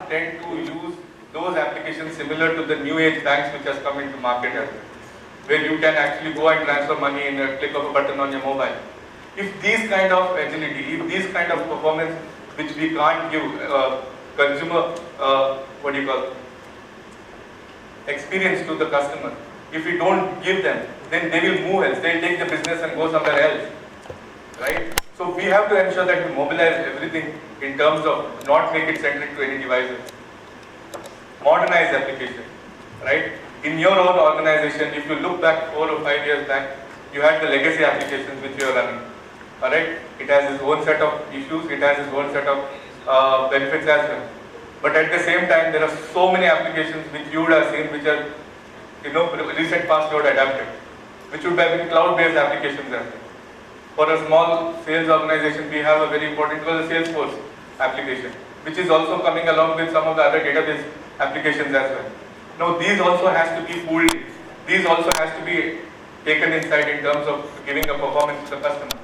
tend to use those applications similar to the new age banks which has come into market as well, where you can actually go and transfer money in a click of a button on your mobile. If these kind of agility, if these kind of performance which we can't give consumer, what do you call, experience to the customer, if we don't give them, then they will move else, they'll take the business and go somewhere else, right? So we have to ensure that we mobilize everything in terms of not make it centric to any devices. Modernize application, right? In your own organization, if you look back 4 or 5 years back, you had the legacy applications which you are running, alright? It has its own set of issues, it has its own set of benefits as well. But at the same time, there are so many applications which you would have seen which are, recent past you would adapted, which would have been cloud-based applications as well. For a small sales organization, we have a very important Salesforce application, which is also coming along with some of the other database applications as well. Now, these also has to be pooled. These also has to be taken inside in terms of giving a performance to the customer.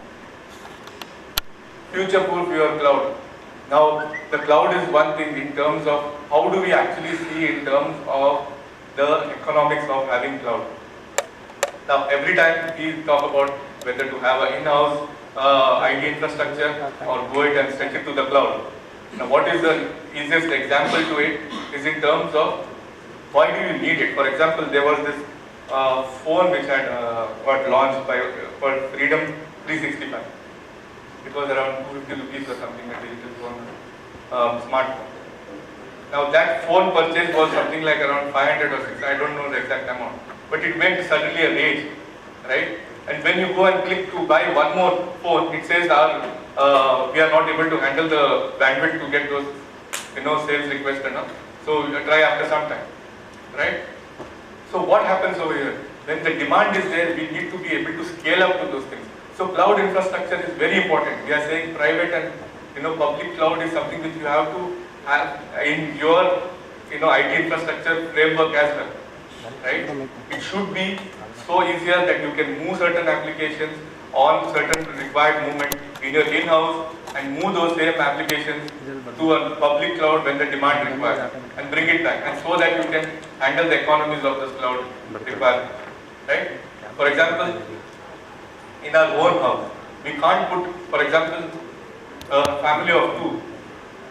Future-proof your cloud. Now, the cloud is one thing in terms of how do we actually see in terms of the economics of having cloud. Now, every time we talk about whether to have an in-house IT infrastructure or go it and stretch it to the cloud. Now, what is the easiest example to it is in terms of why do you need it? For example, there was this phone which had got launched for Freedom 365. It was around 250 rupees or something, a digital phone, smartphone. Now that phone purchase was something like around 500 or 600, I don't know the exact amount. But it went suddenly a rage, right? And when you go and click to buy one more phone, it says we are not able to handle the bandwidth to get those, sales requests and all. So you try after some time, right? So what happens over here? When the demand is there, we need to be able to scale up to those things. So cloud infrastructure is very important. We are saying private and public cloud is something which you have to have in your IT infrastructure framework as well, right? It should be so easier that you can move certain applications on certain required movement in your in-house and move those same applications to a public cloud when the demand requires and bring it back, and so that you can handle the economies of this cloud requirement, right? For example, in our own house, we can't put, for example, a family of 2,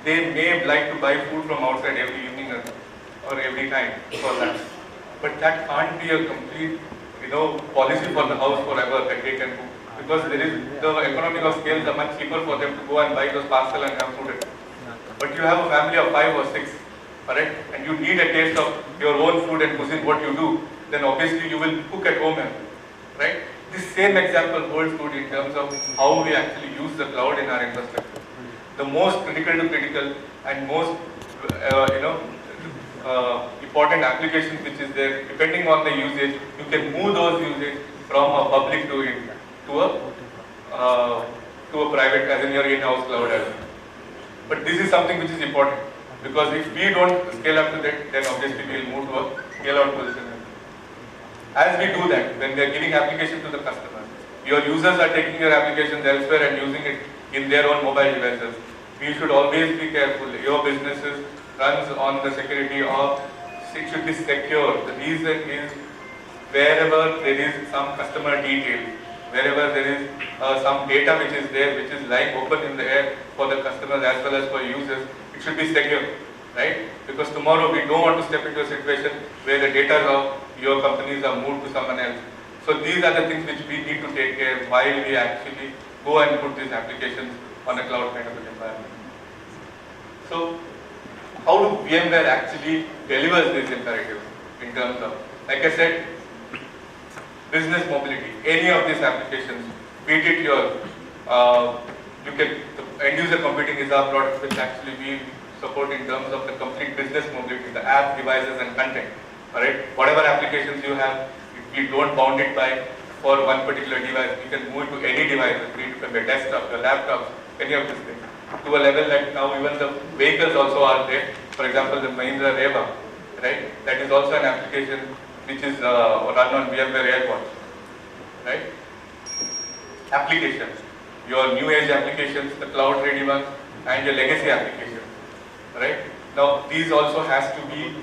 they may like to buy food from outside every evening or every night for lunch. But that can't be a complete, policy for the house forever that they can do. Because there is, the economic of scales are much cheaper for them to go and buy those parcel and have food at home. But you have a family of 5 or 6, correct? And you need a taste of your own food and cuisine, what you do, then obviously you will cook at home, right? This same example holds good in terms of how we actually use the cloud in our infrastructure. The most critical to critical and most important applications which is there, depending on the usage, you can move those usage from a public to a private, as in your in-house cloud as well. But this is something which is important, because if we don't scale up to that, then obviously we will move to a scale-out position. As we do that, when we are giving application to the customer, your users are taking your applications elsewhere and using it in their own mobile devices. We should always be careful. Your businesses runs on the security of, it should be secure. The reason is wherever there is some customer detail, wherever there is some data which is there, which is lying open in the air for the customers as well as for users, it should be secure, right? Because tomorrow we don't want to step into a situation where the data of your companies are moved to someone else. So these are the things which we need to take care while we actually go and put these applications on a cloud kind of an environment. So how do VMware actually delivers this imperative in terms of, like I said, business mobility, any of these applications, be it your, the end user computing is our product which actually we support in terms of the complete business mobility, the app, devices and content, alright? Whatever applications you have, if you don't bound it by for one particular device, you can move it to any device, be it from your desktop, your laptops, any of these things. To a level that now even the vehicles also are there. For example, the Mahindra Reva, right? That is also an application which is run on VMware AirWatch, right? Applications, your new age applications, the cloud ready ones, and your legacy applications, right? Now, these also has to be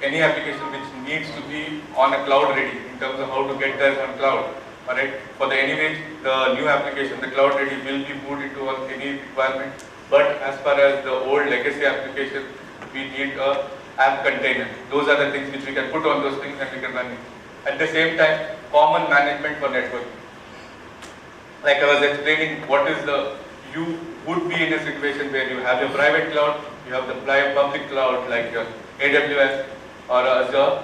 any application which needs to be on a cloud ready in terms of how to get that on cloud. Alright, for the anyway, the new application, the cloud ready will be moved into any requirement. But as far as the old legacy application, we need a app container. Those are the things which we can put on those things and we can run it. At the same time, common management for networking. Like I was explaining, what is the, you would be in a situation where you have your private cloud, you have the public cloud like your AWS or Azure,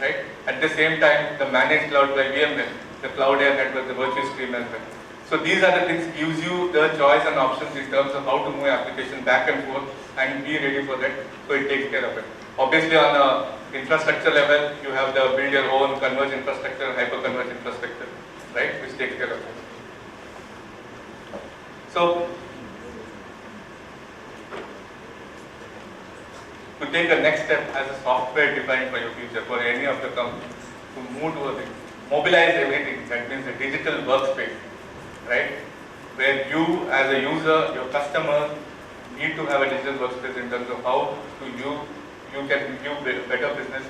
right? At the same time, the managed cloud by VMware, the Cloud Air Network, the Virtual Stream as well. So these are the things gives you the choice and options in terms of how to move application back and forth and be ready for that, so it takes care of it. Obviously on the infrastructure level, you have the build your own converged infrastructure, hyper-converged infrastructure, right, which takes care of it. So, to take the next step as a software defined for your future, for any of the companies, to move towards it, mobilize everything, that means a digital workspace, right? Where you as a user, your customer, need to have a digital workspace in terms of how to you can give better business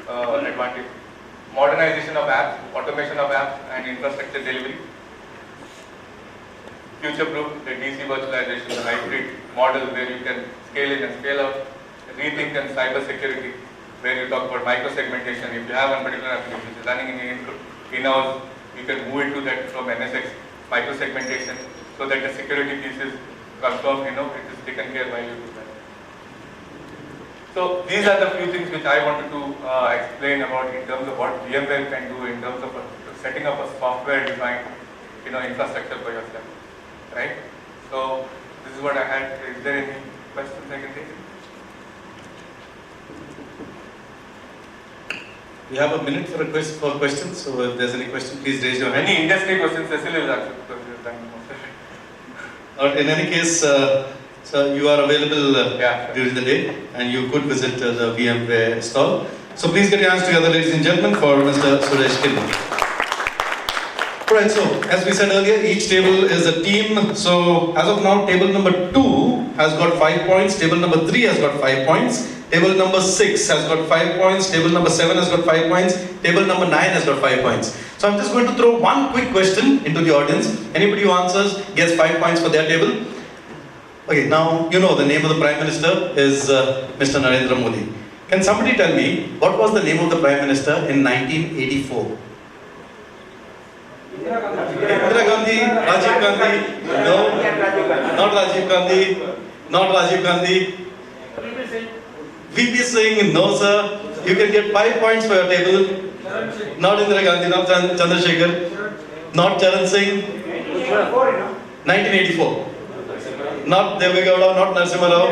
advantage. Modernization of apps, automation of apps and infrastructure delivery. Future-proof, the DC virtualization, the hybrid model where you can scale in and scale out. Rethink and cyber security, where you talk about micro-segmentation. If you have one particular application which is running in-house, you can move into that from NSX micro-segmentation so that the security piece is confirmed, it is taken care while you do that. So these are the few things which I wanted to explain about in terms of what VMware can do in terms of setting up a software-defined infrastructure for yourself. Right? So this is what I had. Is there any questions I can take? We have a minute for questions, so if there's any question, please raise your hand. Any industry questions, Cecil will answer because he has done most of it. In any case, so you are available sure. during the day and you could visit the VMware stall. So please get your hands together, ladies and gentlemen, for Mr. Suresh Kinni. Alright, so as we said earlier, each table is a team. So as of now, table number 2 has got 5 points, table number 3 has got 5 points, table number 6 has got 5 points, table number 7 has got 5 points, table number 9 has got 5 points. So I'm just going to throw one quick question into the audience. Anybody who answers gets 5 points for their table. Okay, now you know the name of the Prime Minister is Mr. Narendra Modi. Can somebody tell me what was the name of the Prime Minister in 1984? Indira Gandhi, Rajiv Gandhi, no, not Rajiv Gandhi, not Rajiv Gandhi. VP Singh, no sir. You can get 5 points for your table. Not Indira Gandhi, not Chandrasekhar, not Charan Singh. 1984. Not Deve Gowda, not Narasimha Rao.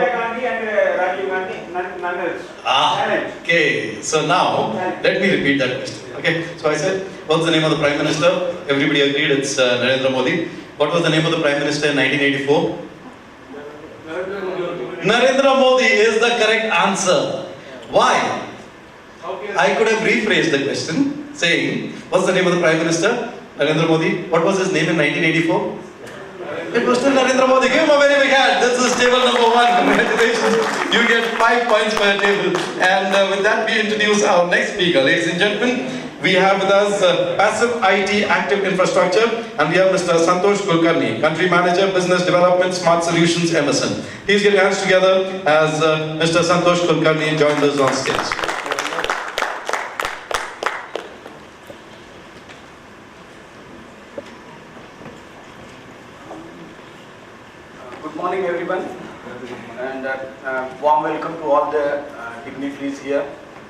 Okay, so now let me repeat that question. Okay, so I said, what's the name of the Prime Minister? Everybody agreed it's Narendra Modi. What was the name of the Prime Minister in 1984? Narendra Modi is the correct answer. Why? I could have rephrased the question saying, what's the name of the Prime Minister? Narendra Modi. What was his name in 1984? It was still Narendra Modi. Give him a very big hand. This is table number 1. Congratulations. You get 5 points for your table. And with that, we introduce our next speaker. Ladies and gentlemen, we have with us Passive IT Active Infrastructure, and we have Mr. Santosh Kulkarni, Country Manager, Business Development, Smart Solutions, Emerson. Please get your hands together as Mr. Santosh Kulkarni joins us on stage. Good morning, everyone, and warm welcome to all the dignitaries here.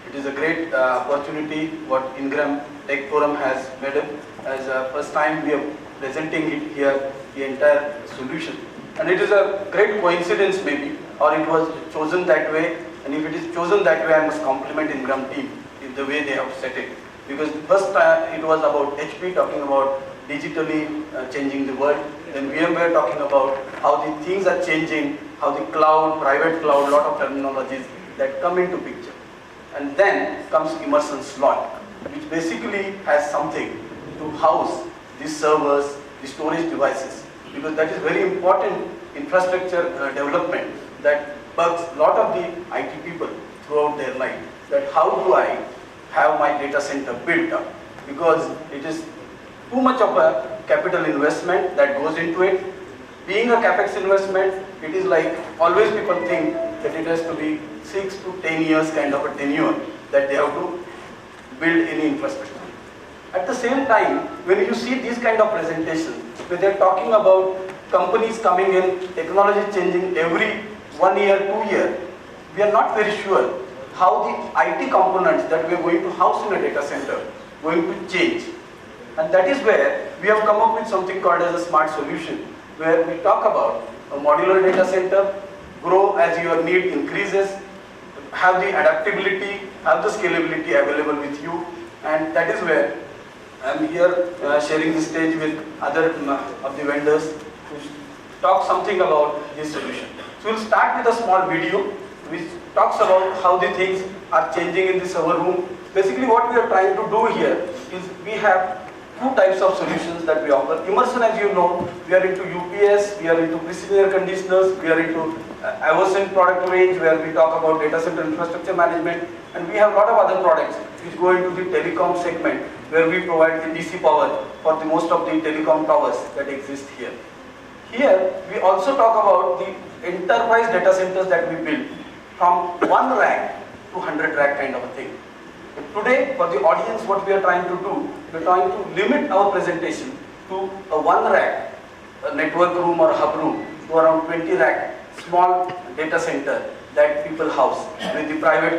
It is a great opportunity what Ingram Tech Forum has made it as first time we are presenting it here, the entire solution. And it is a great coincidence maybe, or it was chosen that way, and if it is chosen that way, I must compliment Ingram team in the way they have set it. Because first it was about HP talking about digitally changing the world, then VMware talking about how the things are changing, how the cloud, private cloud, lot of terminologies that come into picture. And then comes Emerson slot, which basically has something to house the servers, the storage devices, because that is very important infrastructure development, that bugs a lot of the IT people throughout their life, that how do I have my data center built up, because it is too much of a capital investment that goes into it. Being a capex investment, it is like always people think that it has to be 6 to 10 years kind of a tenure that they have to build any infrastructure. At the same time, when you see these kind of presentations, where they are talking about companies coming in, technology changing every 1 year, 2 years, we are not very sure how the IT components that we are going to house in a data center going to change. And that is where we have come up with something called as a smart solution, where we talk about a modular data center, grow as your need increases, have the adaptability, have the scalability available with you, and that is where I am here sharing the stage with other of the vendors to talk something about this solution. So we'll start with a small video which talks about how the things are changing in the server room. Basically what we are trying to do here is we have two types of solutions that we offer. Immersion, as you know, we are into UPS, we are into precision air conditioners, we are into Avocent product range where we talk about data center infrastructure management, and we have a lot of other products which go into the telecom segment where we provide the DC power for the most of the telecom towers that exist here. Here, we also talk about the enterprise data centers that we build from 1 rack to 100 rack kind of a thing. Today, for the audience, what we are trying to do, we are trying to limit our presentation to a 1 rack, a network room or hub room, to around 20 rack, small data center that people house with the private